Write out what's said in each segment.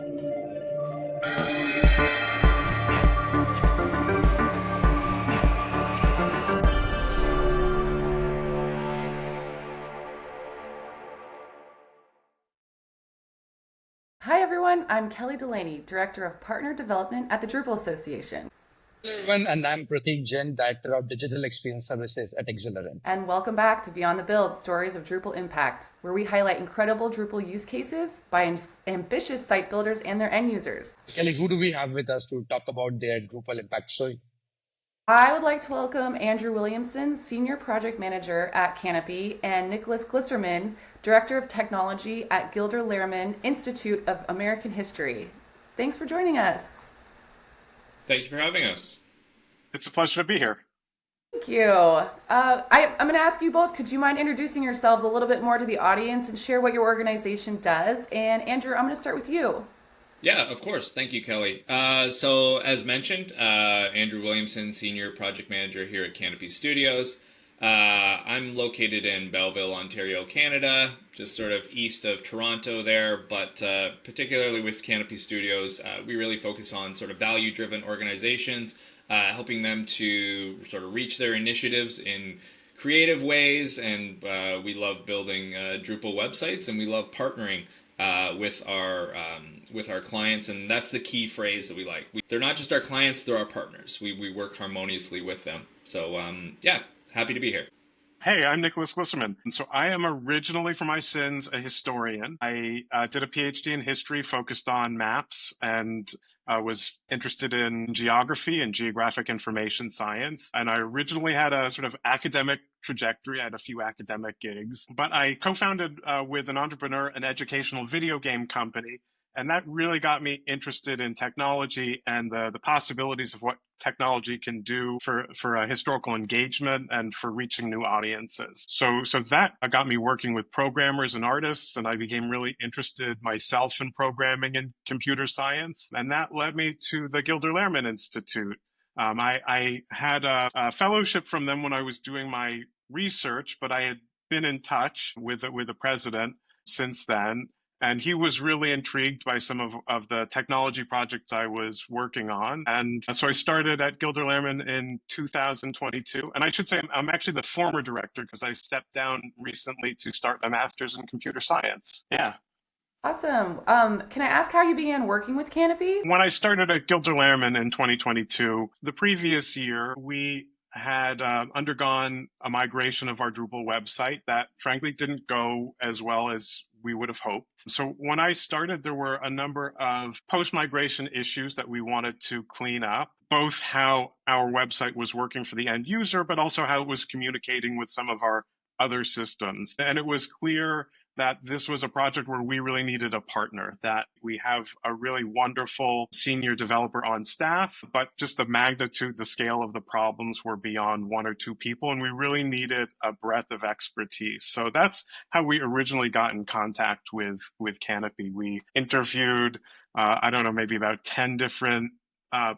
Hi everyone, I'm Kelly Delaney, Director of Partner Development at the Drupal Association. Everyone, and I'm Prateek Jain, Director of Digital Experience Services at Gliserman. And welcome back to Beyond the Build, Stories of Drupal Impact, where we highlight incredible Drupal use cases by ambitious site builders and their end users. Kelly, who do we have with us to talk about their Drupal impact story? I would like to welcome Andrew Williamson, Senior Project Manager at Kanopi, and Nicholas Gliserman, Director of Technology at Gilder Lehrman Institute of American History. Thanks for joining us. Thank you for having us. It's a pleasure to be here. Thank you. I'm going to ask you both, could you mind introducing yourselves a little bit more to the audience and share what your organization does? And Andrew, I'm going to start with you. Yeah, of course. Thank you, Kelly. So as mentioned, Andrew Williamson, Senior Project Manager here at Kanopi Studios. I'm located in Belleville, Ontario, Canada, just sort of east of Toronto there, but particularly with Kanopi Studios, we really focus on sort of value-driven organizations, helping them to sort of reach their initiatives in creative ways, and we love building Drupal websites, and we love partnering with our clients, and that's the key phrase that we like. They're not just our clients, they're our partners. We work harmoniously with them. So yeah, happy to be here. Hey, I'm Nicholas Gliserman. And so I am originally, for my sins, a historian. I did a PhD in history focused on maps and was interested in geography and geographic information science. And I originally had a sort of academic trajectory. I had a few academic gigs, but I co-founded with an entrepreneur an educational video game company. And that really got me interested in technology and the possibilities of what technology can do for historical engagement and for reaching new audiences. So that got me working with programmers and artists, and I became really interested myself in programming and computer science. And that led me to the Gilder Lehrman Institute. I had a fellowship from them when I was doing my research, but I had been in touch with the president since then. And he was really intrigued by some of the technology projects I was working on. And so I started at Gilder Lehrman in 2022. And I should say I'm actually the former director because I stepped down recently to start a master's in computer science. Yeah. Awesome. Can I ask how you began working with Kanopi? When I started at Gilder Lehrman in 2022, the previous year, we had undergone a migration of our Drupal website that frankly didn't go as well as we would have hoped. So when I started, there were a number of post-migration issues that we wanted to clean up, both how our website was working for the end user, but also how it was communicating with some of our other systems. And it was clear that this was a project where we really needed a partner, that we have a really wonderful senior developer on staff, but just the magnitude, the scale of the problems were beyond one or two people, and we really needed a breadth of expertise. So that's how we originally got in contact with Kanopi. We interviewed, I don't know, maybe about 10 different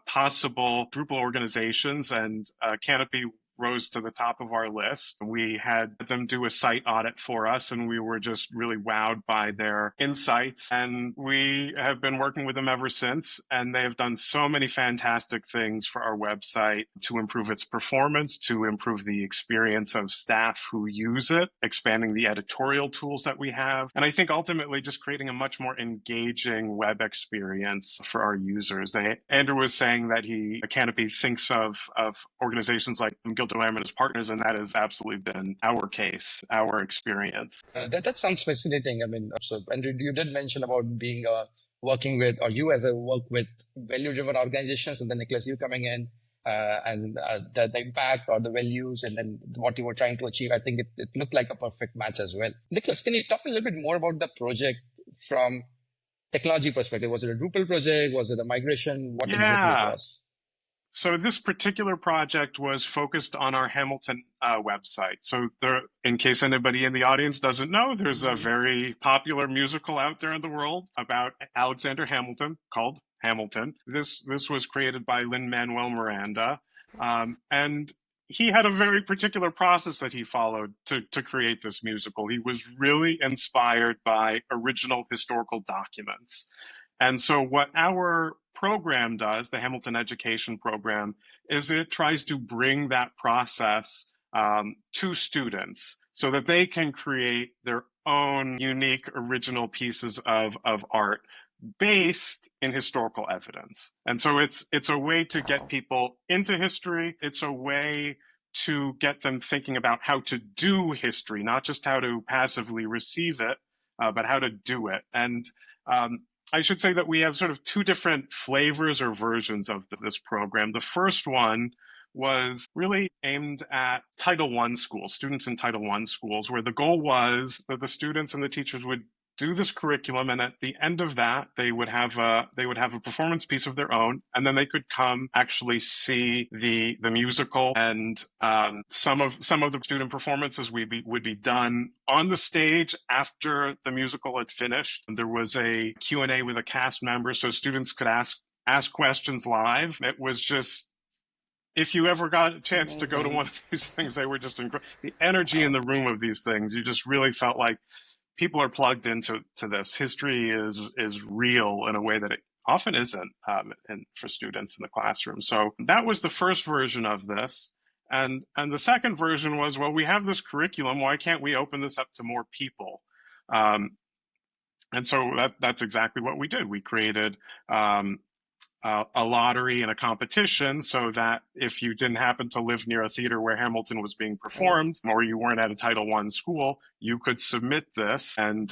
possible Drupal organizations, and Kanopi rose to the top of our list. We had them do a site audit for us, and we were just really wowed by their insights. And we have been working with them ever since, and they have done so many fantastic things for our website to improve its performance, to improve the experience of staff who use it, expanding the editorial tools that we have, and I think ultimately just creating a much more engaging web experience for our users. Andrew was saying that Kanopi thinks of organizations like Gilder Lehrman as partners, and that has absolutely been our case, our experience. That sounds fascinating. I mean, so Andrew, you did mention about being working with, or you as a work with value-driven organizations, and then Nicholas, you coming in and the impact or the values, and then what you were trying to achieve. I think it looked like a perfect match as well. Nicholas, can you talk a little bit more about the project from technology perspective? Was it a Drupal project? Was it a migration? What exactly it was? So this particular project was focused on our Hamilton website. So in case anybody in the audience doesn't know, there's a very popular musical out there in the world about Alexander Hamilton called Hamilton. This was created by Lin-Manuel Miranda. And he had a very particular process that he followed to create this musical. He was really inspired by original historical documents. And so what our program does, the Hamilton Education Program, is it tries to bring that process to students so that they can create their own unique original pieces of art based in historical evidence. And so it's a way to get people into history. It's a way to get them thinking about how to do history, not just how to passively receive it, but how to do it. And I should say that we have sort of two different flavors or versions of this program. The first one was really aimed at Title I schools, students in Title I schools, where the goal was that the students and the teachers would do this curriculum, and at the end of that, they would have a performance piece of their own, and then they could come actually see the musical, and some of the student performances would be done on the stage after the musical had finished. There was a Q&A with a cast member, so students could ask questions live. It was just, if you ever got a chance to go to one of these things, they were just incredible. The energy in the room of these things, you just really felt like people are plugged into this. History is real in a way that it often isn't for students in the classroom. So that was the first version of this. And the second version was, well, we have this curriculum. Why can't we open this up to more people? And so that's exactly what we did. We created a lottery and a competition so that if you didn't happen to live near a theater where Hamilton was being performed, or you weren't at a Title I school, you could submit this. And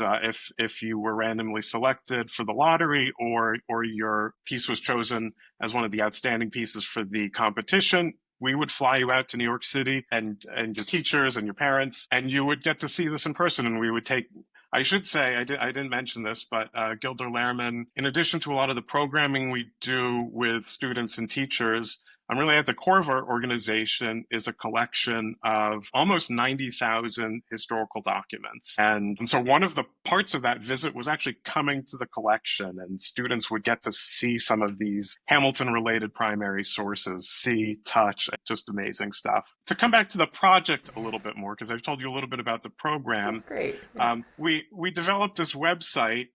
if you were randomly selected for the lottery, or your piece was chosen as one of the outstanding pieces for the competition, we would fly you out to New York City and your teachers and your parents, and you would get to see this in person. And we would take, I should say, I didn't mention this, but Gilder Lehrman, in addition to a lot of the programming we do with students and teachers, really at the core of our organization is a collection of almost 90,000 historical documents. And so one of the parts of that visit was actually coming to the collection, and students would get to see some of these Hamilton-related primary sources, see, touch, just amazing stuff. To come back to the project a little bit more, because I've told you a little bit about the program. That's great. We developed this website,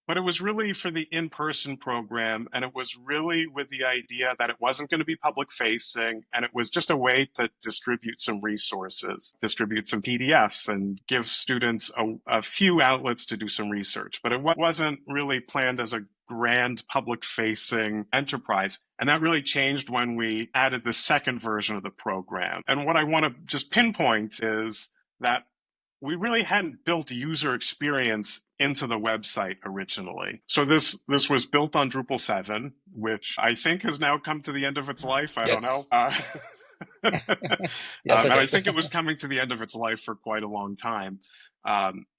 but it was really for the in-person program, and it was really with the idea that it wasn't going to be public facing, and it was just a way to distribute some resources, distribute some PDFs, and give students a few outlets to do some research. But it wasn't really planned as a grand public-facing enterprise. And that really changed when we added the second version of the program. And what I want to just pinpoint is that we really hadn't built user experience into the website originally. So this was built on Drupal 7, which I think has now come to the end of its life. I don't know. Yes, and I think it was coming to the end of its life for quite a long time.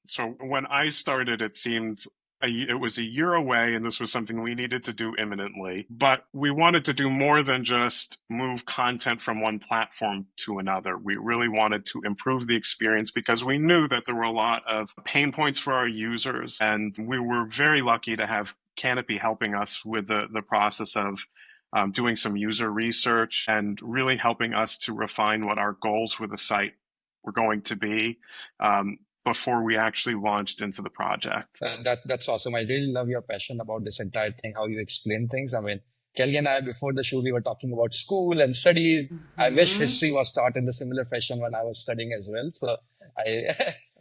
So when I started, it seemed it was a year away, and this was something we needed to do imminently. But we wanted to do more than just move content from one platform to another. We really wanted to improve the experience because we knew that there were a lot of pain points for our users. And we were very lucky to have Kanopi helping us with the process of doing some user research and really helping us to refine what our goals with the site were going to be. Before we actually launched into the project. That's awesome. I really love your passion about this entire thing, how you explain things. I mean, Kelly and I, before the show, we were talking about school and studies. I wish history was taught in the similar fashion when I was studying as well. So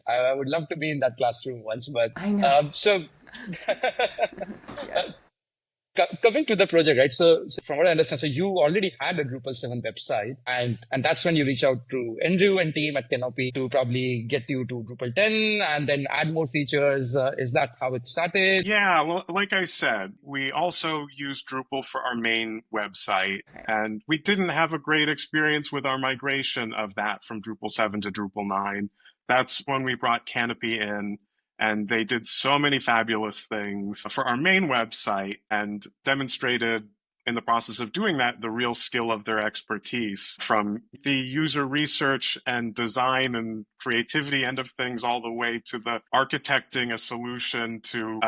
I would love to be in that classroom once. But I know. Yes. Coming to the project, right? So from what I understand, so you already had a Drupal 7 website, and that's when you reach out to Andrew and team at Kanopi to probably get you to Drupal 10 and then add more features. Is that how it started? Yeah, well, like I said, we also use Drupal for our main website, and we didn't have a great experience with our migration of that from Drupal 7 to Drupal 9. That's when we brought Kanopi in. And they did so many fabulous things for our main website and demonstrated in the process of doing that the real skill of their expertise, from the user research and design and creativity end of things all the way to the architecting a solution to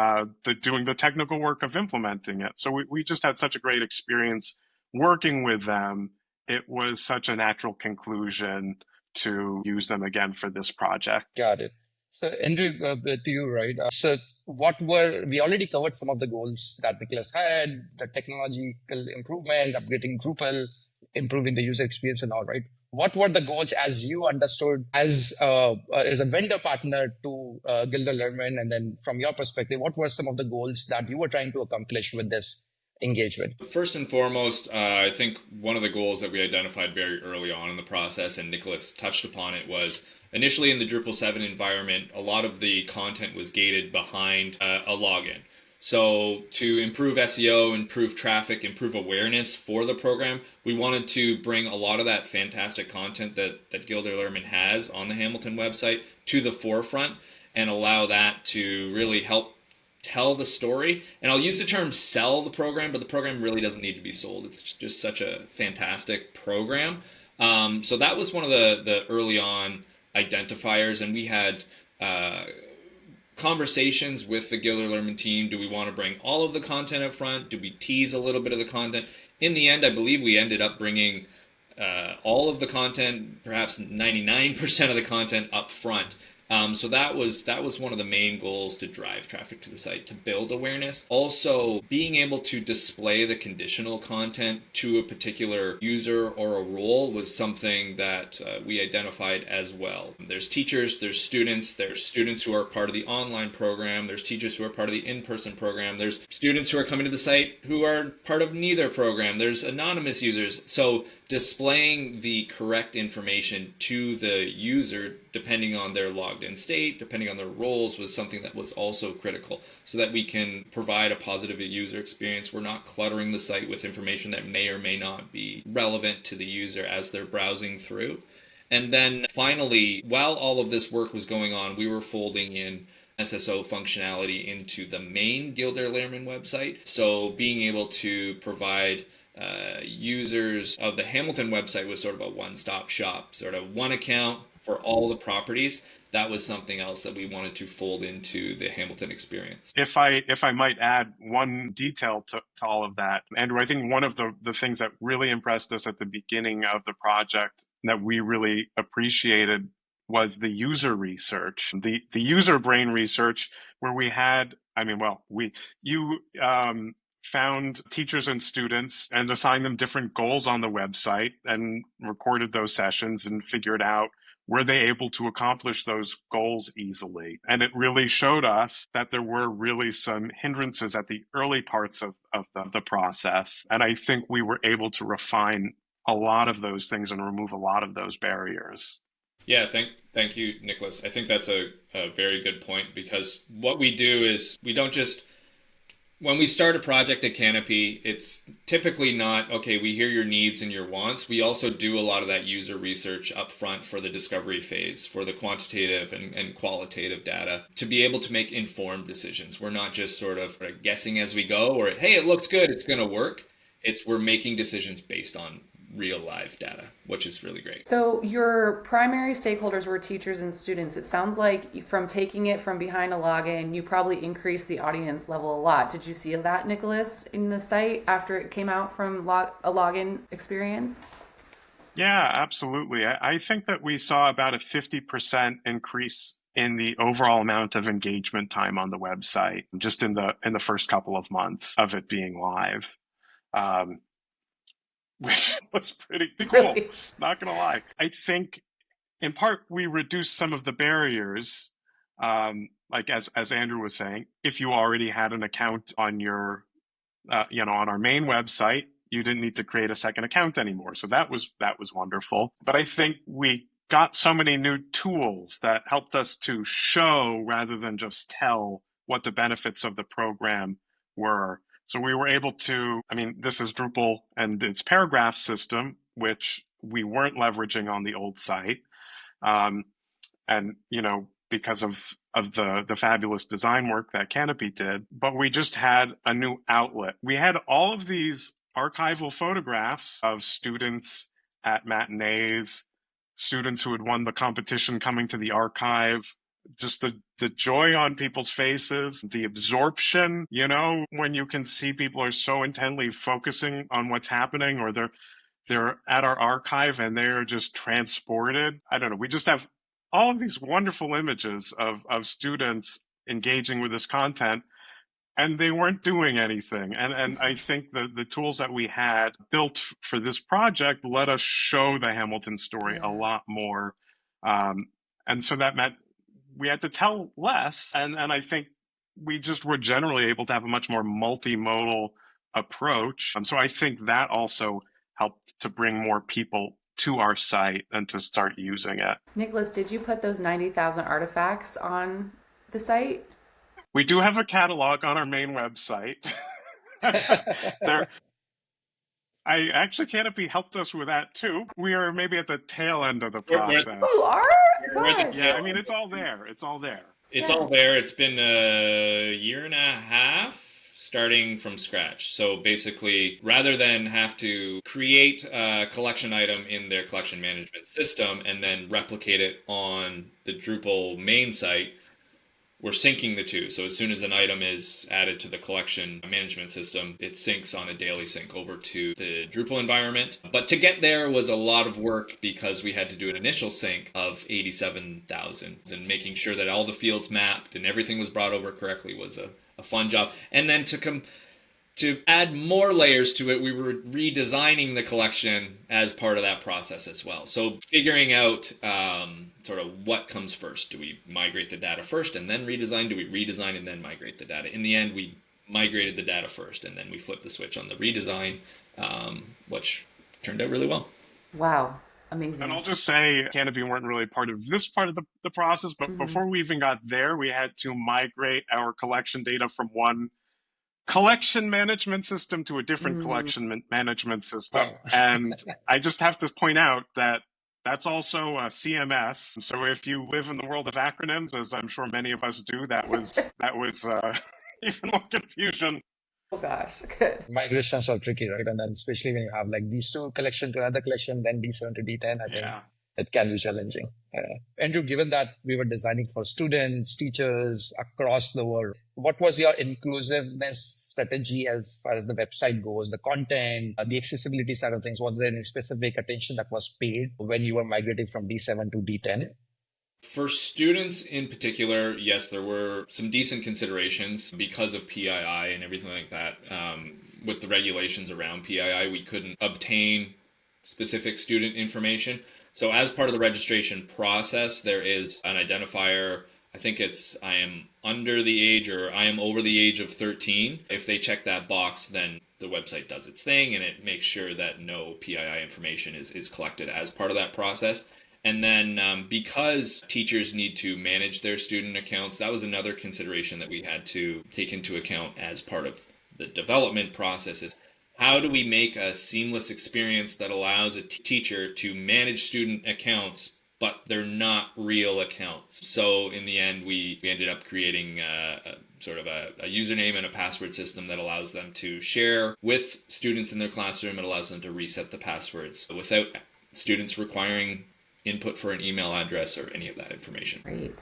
doing the technical work of implementing it. So we just had such a great experience working with them. It was such a natural conclusion to use them again for this project. Got it. So Andrew, to you, right? So we already covered some of the goals that Nicholas had, the technological improvement, upgrading Drupal, improving the user experience and all, right? What were the goals as you understood as a vendor partner to Gilder Lehrman? And then from your perspective, what were some of the goals that you were trying to accomplish with this engagement? First and foremost, I think one of the goals that we identified very early on in the process, and Nicholas touched upon it, was initially in the Drupal 7 environment, a lot of the content was gated behind a login. So to improve SEO, improve traffic, improve awareness for the program, we wanted to bring a lot of that fantastic content that Gilder Lehrman has on the Hamilton website to the forefront and allow that to really help tell the story. And I'll use the term sell the program, but the program really doesn't need to be sold. It's just such a fantastic program. So that was one of the early on identifiers, and we had conversations with the Gilder Lehrman team. Do we want to bring all of the content up front? Do we tease a little bit of the content? In the end, I believe we ended up bringing all of the content, perhaps 99% of the content up front. So that was one of the main goals, to drive traffic to the site, to build awareness. Also, being able to display the conditional content to a particular user or a role was something that we identified as well. There's teachers, there's students who are part of the online program, there's teachers who are part of the in-person program, there's students who are coming to the site who are part of neither program, there's anonymous users. So displaying the correct information to the user, depending on their logged in state, depending on their roles, was something that was also critical, so that we can provide a positive user experience. We're not cluttering the site with information that may or may not be relevant to the user as they're browsing through. And then finally, while all of this work was going on, we were folding in SSO functionality into the main Gilder Lehrman website. So being able to provide users of the Hamilton website was sort of a one-stop shop, sort of one account for all the properties. That was something else that we wanted to fold into the Hamilton experience. If I might add one detail to all of that, Andrew, I think one of the things that really impressed us at the beginning of the project that we really appreciated was the user research, the user brain research, where we had, you found teachers and students and assigned them different goals on the website and recorded those sessions and figured out, were they able to accomplish those goals easily? And it really showed us that there were really some hindrances at the early parts of the process. And I think we were able to refine a lot of those things and remove a lot of those barriers. Yeah, thank you, Nicholas. I think that's a very good point, because what we do is we don't just, when we start a project at Kanopi, it's typically not, okay, we hear your needs and your wants. We also do a lot of that user research up front for the discovery phase, for the quantitative and qualitative data, to be able to make informed decisions. We're not just sort of guessing as we go, or, hey, it looks good, it's going to work. We're making decisions based on real live data, which is really great. So your primary stakeholders were teachers and students. It sounds like from taking it from behind a login, you probably increased the audience level a lot. Did you see that, Nicholas, in the site after it came out from a login experience? Yeah, absolutely. I think that we saw about a 50% increase in the overall amount of engagement time on the website, just in the first couple of months of it being live. Which was pretty cool, Really? not gonna lie. I think in part we reduced some of the barriers, like as Andrew was saying, if you already had an account on your, on our main website, you didn't need to create a second account anymore. So that was wonderful. But I think we got so many new tools that helped us to show rather than just tell what the benefits of the program were. So we were able to, this is Drupal and its paragraph system, which we weren't leveraging on the old site. Because of the fabulous design work that Kanopi did, but we just had a new outlet. We had all of these archival photographs of students at matinees, students who had won the competition coming to the archive, just the joy on people's faces, the absorption, when you can see people are so intently focusing on what's happening, or they're at our archive and they're just transported. I don't know. We just have all of these wonderful images of students engaging with this content, and they weren't doing anything. And I think the tools that we had built for this project let us show the Hamilton story a lot more. And so that meant we had to tell less. And I think we just were generally able to have a much more multimodal approach. So I think that also helped to bring more people to our site and to start using it. Nicholas, did you put those 90,000 artifacts on the site? We do have a catalog on our main website. Kanopi helped us with that too. We are maybe at the tail end of the process. You are? Good. Yeah, I mean, it's all there. It's all there. It's all there. It's been a year and a half starting from scratch. So basically, rather than have to create a collection item in their collection management system and then replicate it on the Drupal main site, we're syncing the two. So as soon as an item is added to the collection management system, it syncs on a daily sync over to the Drupal environment. But to get there was a lot of work because we had to do an initial sync of 87,000, and making sure that all the fields mapped and everything was brought over correctly was a fun job. And then to add more layers to it, we were redesigning the collection as part of that process as well. So figuring out sort of what comes first. Do we migrate the data first and then redesign? Do we redesign and then migrate the data? In the end, we migrated the data first, and then we flipped the switch on the redesign, which turned out really well. Wow. Amazing. And I'll just say, Kanopi weren't really part of this part of the process, but before we even got there, we had to migrate our collection data from one collection management system to a different collection management system. And I just have to point out that that's also a CMS. So if you live in the world of acronyms, as I'm sure many of us do, that was even more confusion. Oh gosh, good. Migrations are tricky, right? And then especially when you have like these two collection to another collection, then D7 to D10, I think it can be challenging. Andrew, given that we were designing for students, teachers across the world, what was your inclusiveness strategy as far as the website goes, the content, the accessibility side of things? Was there any specific attention that was paid when you were migrating from D7 to D10? For students in particular, yes, there were some decent considerations because of PII and everything like that. With the regulations around PII, we couldn't obtain specific student information. So as part of the registration process, there is an identifier. I think it's I am under the age or I am over the age of 13. If they check that box, then the website does its thing and it makes sure that no PII information is collected as part of that process. And then because teachers need to manage their student accounts, that was another consideration that we had to take into account as part of the development process is how do we make a seamless experience that allows a teacher to manage student accounts, but they're not real accounts? So in the end, we ended up creating a username and a password system that allows them to share with students in their classroom. It allows them to reset the passwords without students requiring input for an email address or any of that information. Great.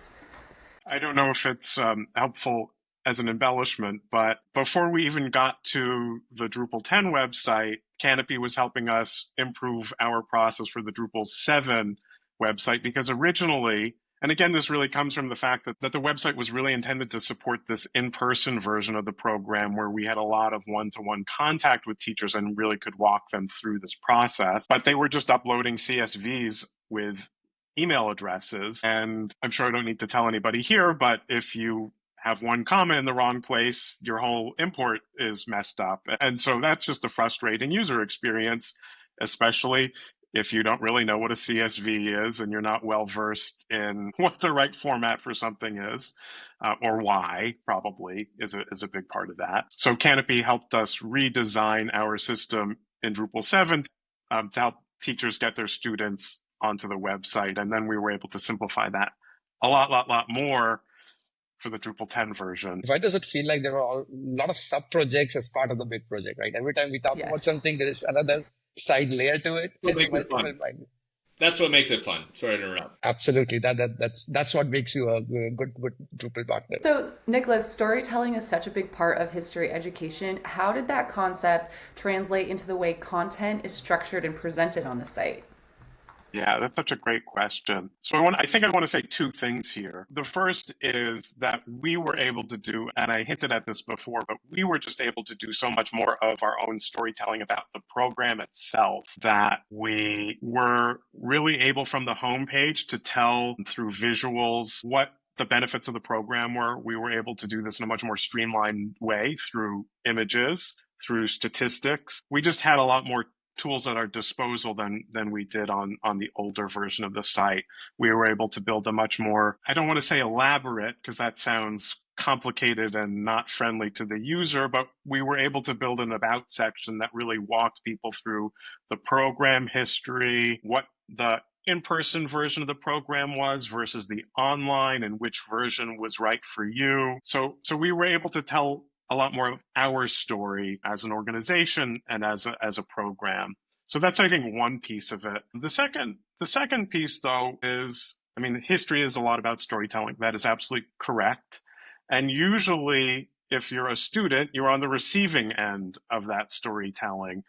I don't know if it's helpful as an embellishment, but before we even got to the Drupal 10 website, Kanopi was helping us improve our process for the Drupal 7 website, because originally, and again, this really comes from the fact that the website was really intended to support this in-person version of the program where we had a lot of one-to-one contact with teachers and really could walk them through this process. But they were just uploading CSVs with email addresses. And I'm sure I don't need to tell anybody here, but if you have one comma in the wrong place, your whole import is messed up. And so that's just a frustrating user experience, especially if you don't really know what a CSV is and you're not well versed in what the right format for something is, or why probably is a big part of that. So Kanopi helped us redesign our system in Drupal 7 to help teachers get their students onto the website. And then we were able to simplify that a lot more for the Drupal 10 version. Why does it feel like there are a lot of sub-projects as part of the big project, right? Every time we talk about something, there is another side layer to it. That's what makes it fun. Sorry to interrupt. Absolutely. That's what makes you a good Drupal partner. So, Nicholas, storytelling is such a big part of history education. How did that concept translate into the way content is structured and presented on the site? Yeah, that's such a great question. So I think I want to say two things here. The first is that we were able to do, and I hinted at this before, but we were just able to do so much more of our own storytelling about the program itself that we were really able from the homepage to tell through visuals what the benefits of the program were. We were able to do this in a much more streamlined way through images, through statistics. We just had a lot more tools at our disposal than we did on the older version of the site. We were able to build a much more, I don't want to say elaborate because that sounds complicated and not friendly to the user, but we were able to build an about section that really walked people through the program history, what the in-person version of the program was versus the online, and which version was right for you. So we were able to tell a lot more of our story as an organization and as a program. So that's, I think, one piece of it. The second piece, though, is, I mean, history is a lot about storytelling. That is absolutely correct. And usually, if you're a student, you're on the receiving end of that storytelling.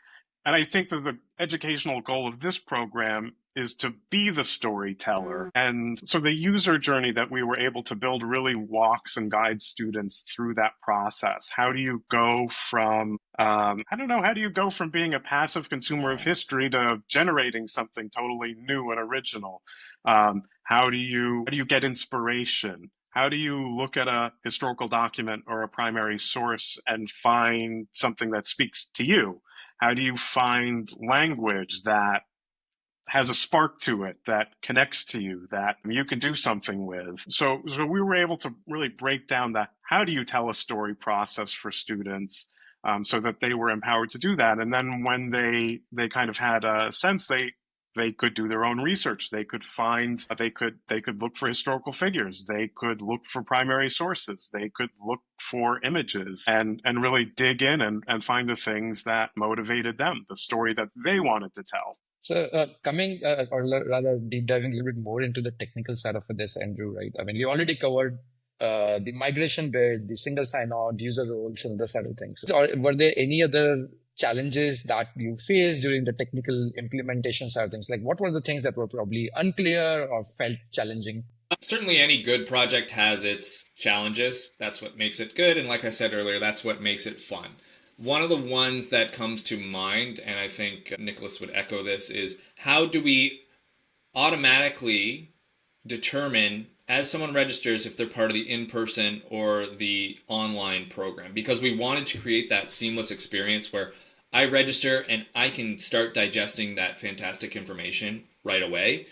And I think that the educational goal of this program is to be the storyteller. And so the user journey that we were able to build really walks and guides students through that process. How do you go from, how do you go from being a passive consumer of history to generating something totally new and original? How do you get inspiration? How do you look at a historical document or a primary source and find something that speaks to you? How do you find language that has a spark to it, that connects to you, that you can do something with? So we were able to really break down the how do you tell a story process for students, so that they were empowered to do that. And then when they kind of had a sense, they could do their own research. They could look for historical figures. They could look for primary sources. They could look for images and really dig in and find the things that motivated them, the story that they wanted to tell. So coming or rather deep diving a little bit more into the technical side of this, Andrew, right? I mean, you already covered the migration bit, the single sign-on, user roles, and the side of things. Or were there any other challenges that you faced during the technical implementation side of things? Like what were the things that were probably unclear or felt challenging? Certainly any good project has its challenges. That's what makes it good. And like I said earlier, that's what makes it fun. One of the ones that comes to mind, and I think Nicholas would echo this, is how do we automatically determine as someone registers if they're part of the in-person or the online program? Because we wanted to create that seamless experience where I register and I can start digesting that fantastic information right away.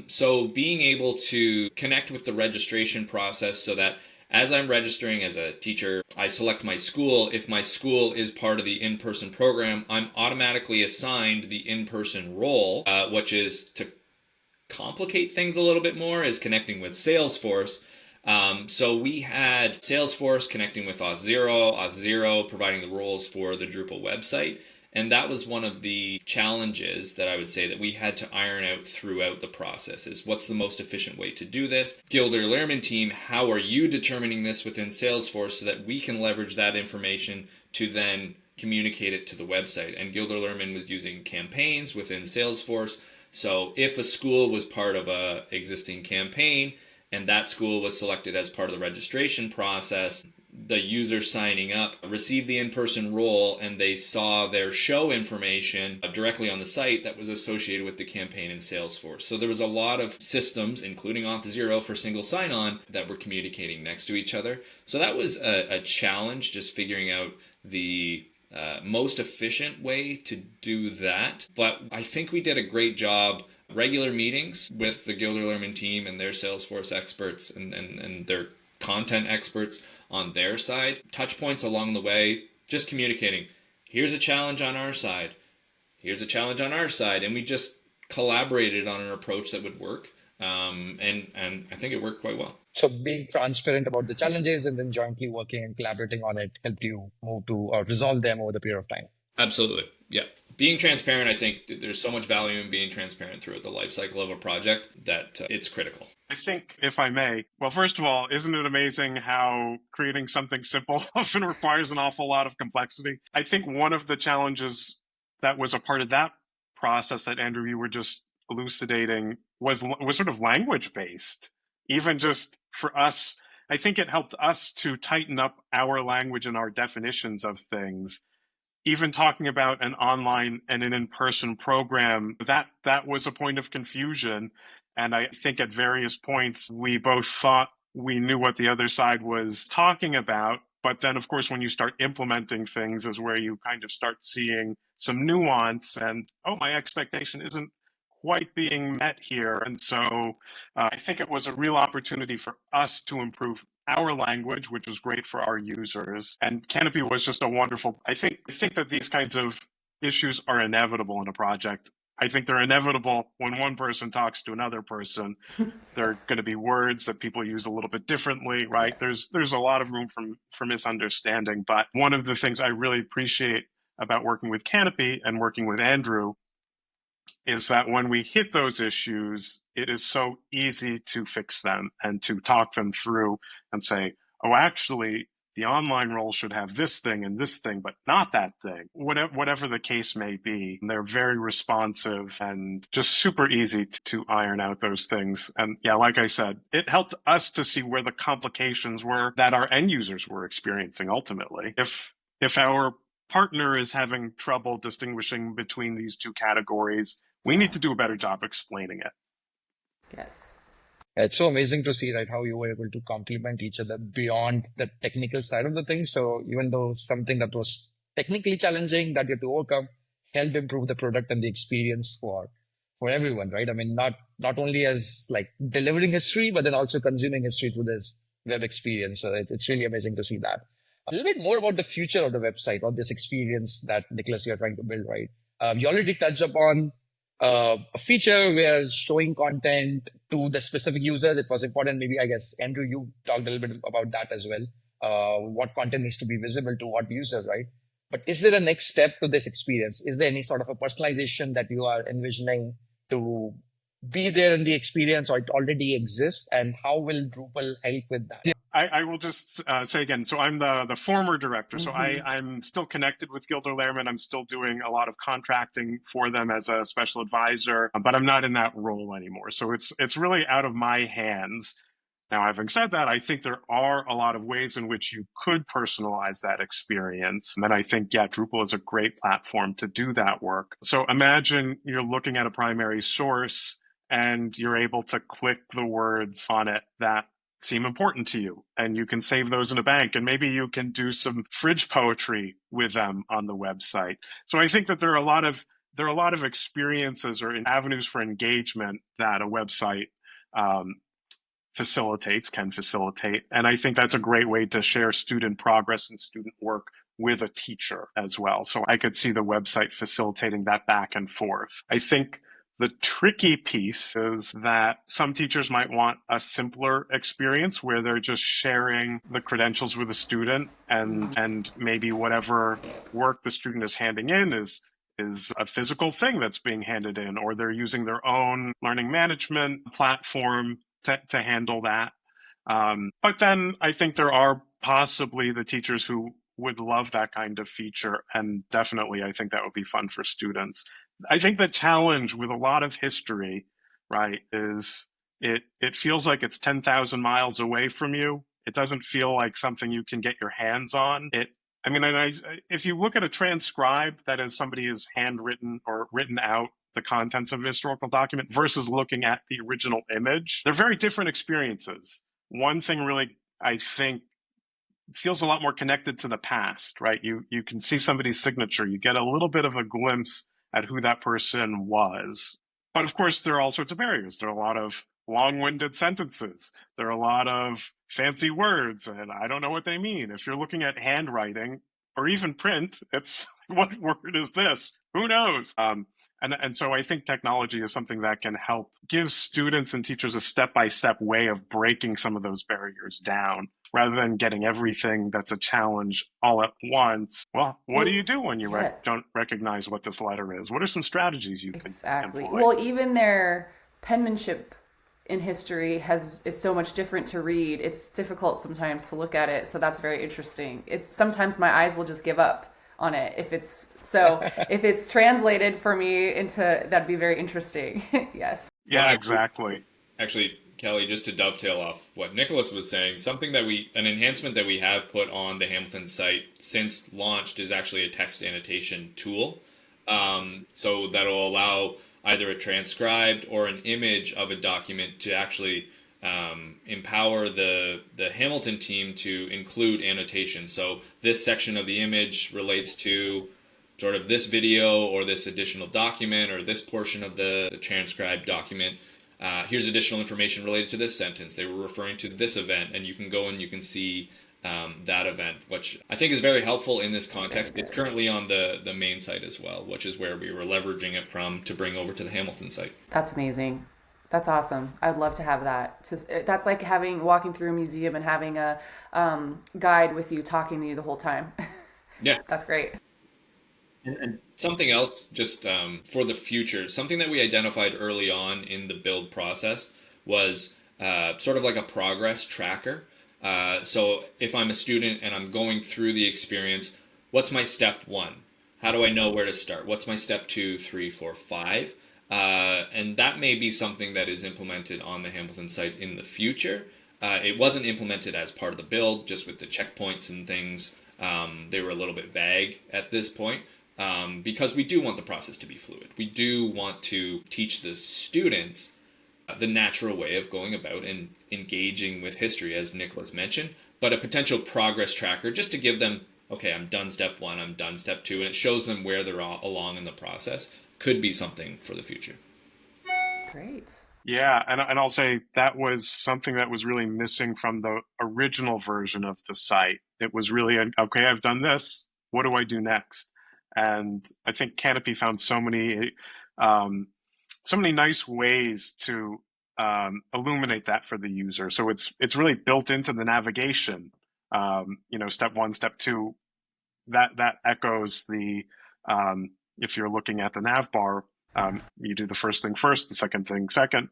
So being able to connect with the registration process so that as I'm registering as a teacher, I select my school. If my school is part of the in-person program, I'm automatically assigned the in-person role, which is to complicate things a little bit more, is connecting with Salesforce. So we had Salesforce connecting with Auth0 providing the roles for the Drupal website. And that was one of the challenges that I would say that we had to iron out throughout the process is what's the most efficient way to do this? Gilder Lehrman team, how are you determining this within Salesforce so that we can leverage that information to then communicate it to the website? And Gilder Lehrman was using campaigns within Salesforce. So if a school was part of a existing campaign and that school was selected as part of the registration process, the user signing up received the in-person role and they saw their show information directly on the site that was associated with the campaign in Salesforce. So there was a lot of systems, including Auth0 for single sign-on, that were communicating next to each other. So that was a challenge, just figuring out the most efficient way to do that. But I think we did a great job. Regular meetings with the Gilder Lehrman team and their Salesforce experts and their content experts on their side, touch points along the way, just communicating, here's a challenge on our side, here's a challenge on our side, and we just collaborated on an approach that would work, and I think it worked quite well. So being transparent about the challenges and then jointly working and collaborating on it helped you move to or resolve them over the period of time. Absolutely, yeah. Being transparent, I think there's so much value in being transparent throughout the life cycle of a project that it's critical. I think, if I may, well, first of all, isn't it amazing how creating something simple often requires an awful lot of complexity? I think one of the challenges that was a part of that process that, Andrew, you were just elucidating was sort of language based. Even just for us, I think it helped us to tighten up our language and our definitions of things. Even talking about an online and an in-person program, that was a point of confusion. And I think at various points, we both thought we knew what the other side was talking about. But then, of course, when you start implementing things is where you kind of start seeing some nuance and, oh, my expectation isn't quite being met here. And so I think it was a real opportunity for us to improve our language, which was great for our users. And Kanopi was just a wonderful, I think that these kinds of issues are inevitable in a project. I think they're inevitable when one person talks to another person. There are going to be words that people use a little bit differently, right? There's a lot of room for misunderstanding. But one of the things I really appreciate about working with Kanopi and working with Andrew is that when we hit those issues, it is so easy to fix them and to talk them through and say, oh, actually, the online role should have this thing and this thing, but not that thing, whatever the case may be. They're very responsive and just super easy to iron out those things. And yeah, like I said, it helped us to see where the complications were that our end users were experiencing ultimately. If our partner is having trouble distinguishing between these two categories, we need to do a better job explaining it. Yes. It's so amazing to see, right, how you were able to complement each other beyond the technical side of the thing. So even though something that was technically challenging that you had to overcome helped improve the product and the experience for everyone, right? I mean, not only as like delivering history, but then also consuming history through this web experience. So it's really amazing to see that. A little bit more about the future of the website or this experience that Nicholas, you're trying to build, right? You already touched upon a feature where showing content to the specific users, it was important. Maybe, I guess, Andrew, you talked a little bit about that as well. What content needs to be visible to what users, right? But is there a next step to this experience? Is there any sort of a personalization that you are envisioning to be there in the experience, or it already exists? And how will Drupal help with that? I will just say again, so I'm the former director, so I'm still connected with Gilder Lehrman. I'm still doing a lot of contracting for them as a special advisor, but I'm not in that role anymore. So it's really out of my hands. Now, having said that, I think there are a lot of ways in which you could personalize that experience. And I think, yeah, Drupal is a great platform to do that work. So imagine you're looking at a primary source and you're able to click the words on it that seem important to you, and you can save those in a bank, and maybe you can do some fridge poetry with them on the website. So I think that there are a lot of experiences or avenues for engagement that a website can facilitate. And I think that's a great way to share student progress and student work with a teacher as well. So I could see the website facilitating that back and forth. I think the tricky piece is that some teachers might want a simpler experience where they're just sharing the credentials with the student, and maybe whatever work the student is handing in is a physical thing that's being handed in, or they're using their own learning management platform to handle that. But then I think there are possibly the teachers who would love that kind of feature, and definitely I think that would be fun for students. I think the challenge with a lot of history, right, is it feels like it's 10,000 miles away from you. It doesn't feel like something you can get your hands on. If you look at a transcribe, that is, somebody has handwritten or written out the contents of a historical document versus looking at the original image, they're very different experiences. One thing really, I think, feels a lot more connected to the past, right? You can see somebody's signature. You get a little bit of a glimpse at who that person was. But of course, there are all sorts of barriers. There are a lot of long-winded sentences. There are a lot of fancy words, and I don't know what they mean. If you're looking at handwriting or even print, it's what word is this? Who knows? And so I think technology is something that can help give students and teachers a step-by-step way of breaking some of those barriers down, rather than getting everything that's a challenge all at once. Well, what do you do when you don't recognize what this letter is? What are some strategies you can employ? Well, even their penmanship in history is so much different to read. It's difficult sometimes to look at it, so that's very interesting. Sometimes my eyes will just give up on it. If it's translated for me into, that'd be very interesting. Yes. Yeah, Well, exactly. actually, Kelly, just to dovetail off what Nicholas was saying, an enhancement that we have put on the Hamilton site since launched is actually a text annotation tool. So that'll allow either a transcribed or an image of a document to actually empower the Hamilton team to include annotation. So this section of the image relates to sort of this video or this additional document or this portion of the transcribed document. Here's additional information related to this sentence. They were referring to this event, and you can go and you can see that event, which I think is very helpful in this context. It's currently on the main site as well, which is where we were leveraging it from to bring over to the Hamilton site. That's amazing. That's awesome. I'd love to have that. That's like walking through a museum and having a guide with you talking to you the whole time. Yeah. That's great. And something else, just for the future, something that we identified early on in the build process was sort of like a progress tracker. So if I'm a student and I'm going through the experience, what's my step one? How do I know where to start? What's my step 2, 3, 4, 5? And that may be something that is implemented on the Hamilton site in the future. It wasn't implemented as part of the build, just with the checkpoints and things. They were a little bit vague at this point. Because we do want the process to be fluid. We do want to teach the students the natural way of going about and engaging with history, as Nicholas mentioned, but a potential progress tracker just to give them, okay, I'm done step 1, I'm done step 2, and it shows them where they're along in the process could be something for the future. Great. Yeah, and I'll say that was something that was really missing from the original version of the site. It was really, okay, I've done this, what do I do next? And I think Kanopi found so many nice ways to illuminate that for the user. So it's really built into the navigation. Step 1, step 2, that echoes the if you're looking at the nav bar, you do the first thing first, the second thing second,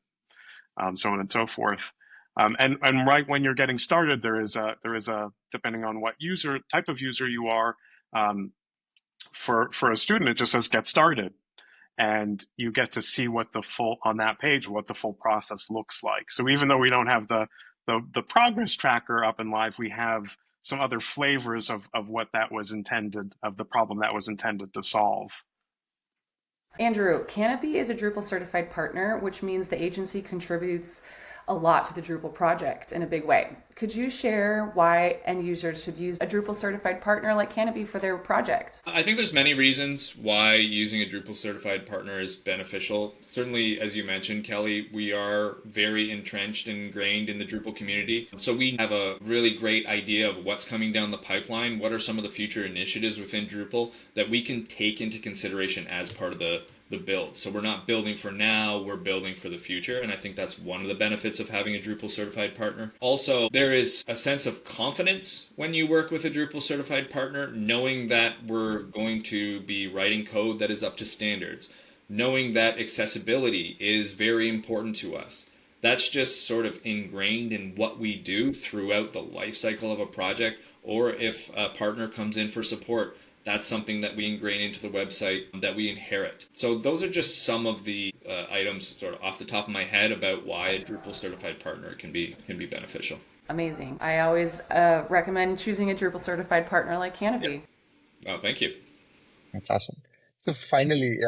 so on and so forth. And right when you're getting started, there is a depending on what type of user you are. For a student, it just says get started, and you get to see what the full process looks like. So even though we don't have the progress tracker up and live, we have some other flavors of what that was intended, of the problem that was intended to solve. Andrew, Kanopi is a Drupal certified partner, which means the agency contributes a lot to the Drupal project in a big way. Could you share why end users should use a Drupal certified partner like Kanopi for their project? I think there's many reasons why using a Drupal certified partner is beneficial. Certainly, as you mentioned, Kelly, we are very entrenched and ingrained in the Drupal community. So we have a really great idea of what's coming down the pipeline, what are some of the future initiatives within Drupal that we can take into consideration as part of the build. So we're not building for now, we're building for the future. And I think that's one of the benefits of having a Drupal certified partner. Also, there is a sense of confidence when you work with a Drupal certified partner, knowing that we're going to be writing code that is up to standards, knowing that accessibility is very important to us. That's just sort of ingrained in what we do throughout the life cycle of a project, or if a partner comes in for support, that's something that we ingrain into the website, that we inherit. So those are just some of the items sort of off the top of my head about why a Drupal certified partner can be beneficial. Amazing. I always recommend choosing a Drupal certified partner like Kanopi. Oh, thank you. That's awesome. So finally,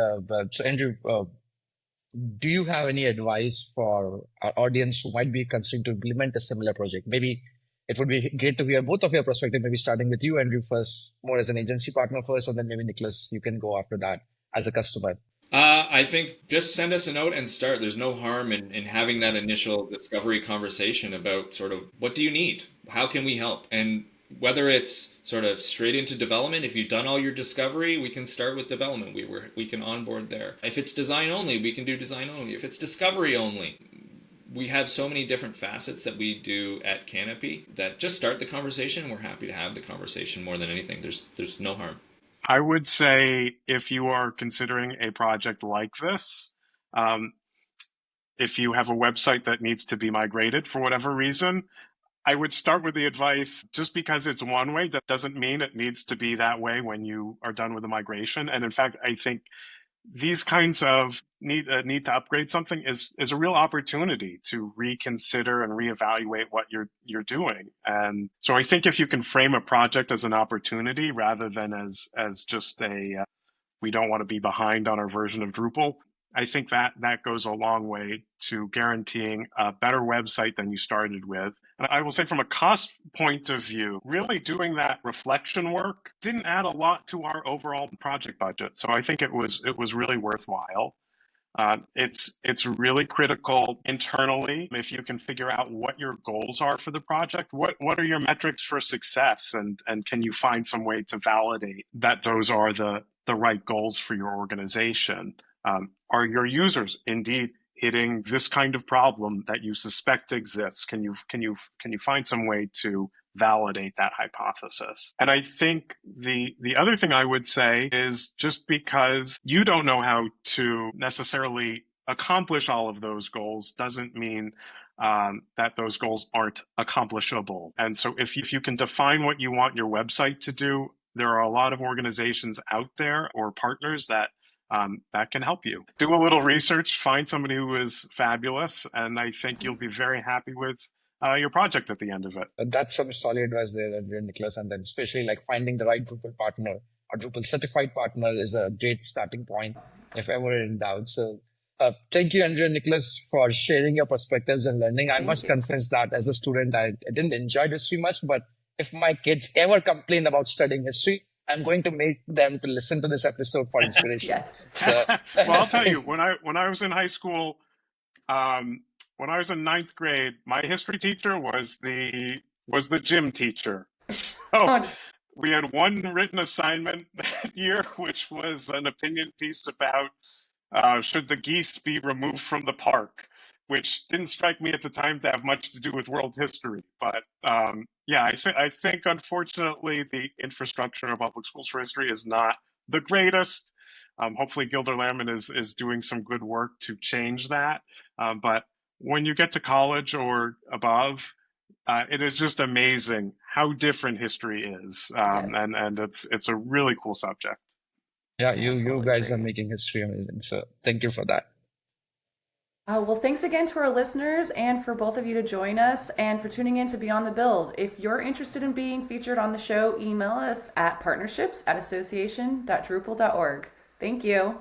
so Andrew, do you have any advice for our audience who might be considering to implement a similar project? Maybe it would be great to hear both of your perspective, maybe starting with you, Andrew, first, more as an agency partner first, and then maybe Nicholas, you can go after that as a customer. I think just send us a note and start. There's no harm in having that initial discovery conversation about sort of what do you need? How can we help? And whether it's sort of straight into development, if you've done all your discovery, we can start with development. We can onboard there. If it's design only, we can do design only. If it's discovery only, we have so many different facets that we do at Kanopi that just start the conversation, and we're happy to have the conversation more than anything. There's no harm. I would say if you are considering a project like this, if you have a website that needs to be migrated for whatever reason, I would start with the advice, just because it's one way, that doesn't mean it needs to be that way when you are done with the migration. And in fact, I think these kinds of need to upgrade something is a real opportunity to reconsider and reevaluate what you're doing. And so I think if you can frame a project as an opportunity rather than as just a we don't want to be behind on our version of Drupal, I think that goes a long way to guaranteeing a better website than you started with. And I will say, from a cost point of view, really doing that reflection work didn't add a lot to our overall project budget. So I think it was really worthwhile. It's really critical internally if you can figure out what your goals are for the project. What are your metrics for success, and can you find some way to validate that those are the right goals for your organization? Are your users indeed hitting this kind of problem that you suspect exists? Can you find some way to validate that hypothesis? And I think the other thing I would say is, just because you don't know how to necessarily accomplish all of those goals doesn't mean that those goals aren't accomplishable. And so if you can define what you want your website to do, there are a lot of organizations out there or partners that can help you. Do a little research, find somebody who is fabulous, and I think you'll be very happy with your project at the end of it. That's some solid advice there, Andrew and Nicholas. And then especially like finding the right Drupal partner or Drupal certified partner is a great starting point if ever in doubt. So thank you, Andrew and Nicholas, for sharing your perspectives and learning. I must confess that as a student, I didn't enjoy history much, but if my kids ever complain about studying history, I'm going to make them to listen to this episode for inspiration. Yes. So, well, I'll tell you, when I was in high school, when I was in ninth grade, my history teacher was the gym teacher. So we had one written assignment that year, which was an opinion piece about should the geese be removed from the park, which didn't strike me at the time to have much to do with world history. But yeah, I think unfortunately the infrastructure of public schools for history is not the greatest. Hopefully Gilder Lehrman is doing some good work to change that. But when you get to college or above, it is just amazing how different history is. And it's a really cool subject. yeah, you guys are making history amazing. So thank you for that. Well, thanks again to our listeners and for both of you to join us and for tuning in to Beyond the Build. If you're interested in being featured on the show, email us at partnerships@association.drupal.org. Thank you.